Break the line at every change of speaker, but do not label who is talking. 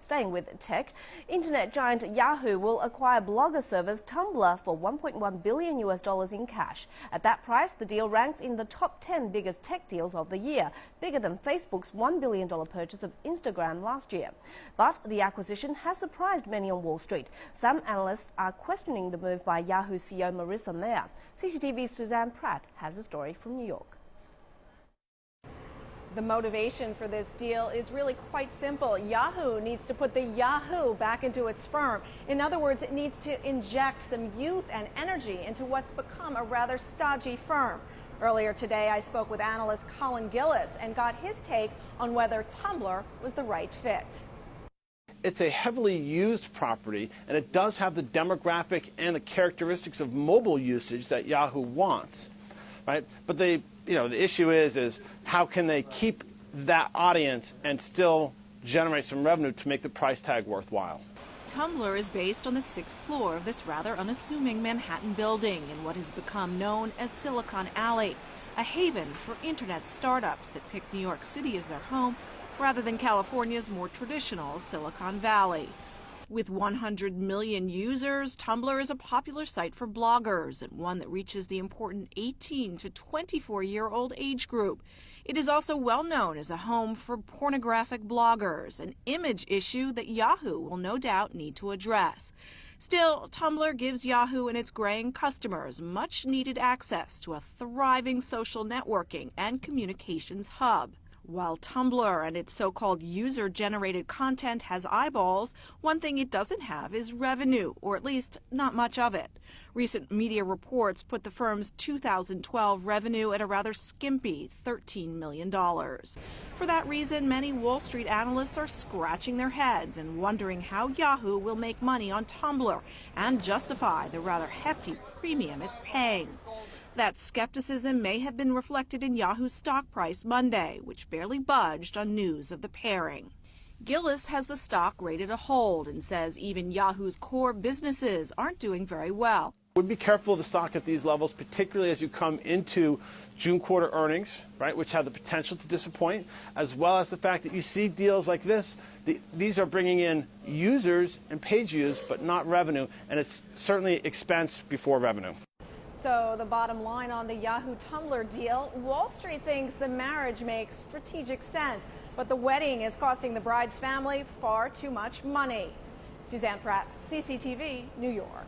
Staying with tech, internet giant Yahoo will acquire blogger service Tumblr for $1.1 billion in cash. At that price, the deal ranks in the top 10 biggest tech deals of the year, bigger than Facebook's $1 billion purchase of Instagram last year. But the acquisition has surprised many on Wall Street. Some analysts are questioning the move by Yahoo CEO Marissa Mayer. CCTV's Suzanne Pratt has a story from New York.
The motivation for this deal is really quite simple. Yahoo needs to put the Yahoo back into its firm. In other words, it needs to inject some youth and energy into what's become a rather stodgy firm. Earlier today, I spoke with analyst Colin Gillis and got his take on whether Tumblr was the right fit.
It's a heavily used property, and it does have the demographic and the characteristics of mobile usage that Yahoo wants, right? But the issue is how can they keep that audience and still generate some revenue to make the price tag worthwhile?
Tumblr is based on the 6th floor of this rather unassuming Manhattan building in what has become known as Silicon Alley, a haven for internet startups that pick New York City as their home rather than California's more traditional Silicon Valley. With 100 million users, Tumblr is a popular site for bloggers and one that reaches the important 18 to 24-year-old age group. It is also well known as a home for pornographic bloggers, an image issue that Yahoo will no doubt need to address. Still, Tumblr gives Yahoo and its graying customers much-needed access to a thriving social networking and communications hub. While Tumblr and its so-called user-generated content has eyeballs, one thing it doesn't have is revenue, or at least not much of it. Recent media reports put the firm's 2012 revenue at a rather skimpy $13 million. For that reason, many Wall Street analysts are scratching their heads and wondering how Yahoo will make money on Tumblr and justify the rather hefty premium it's paying. That skepticism may have been reflected in Yahoo's stock price Monday, which barely budged on news of the pairing. Gillis has the stock rated a hold and says even Yahoo's core businesses aren't doing very well.
Would be careful of the stock at these levels, particularly as you come into June quarter earnings, right, which have the potential to disappoint, as well as the fact that you see deals like this. These are bringing in users and page views, but not revenue, and it's certainly expense before revenue.
So the bottom line on the Yahoo-Tumblr deal, Wall Street thinks the marriage makes strategic sense, but the wedding is costing the bride's family far too much money. Suzanne Pratt, CCTV, New York.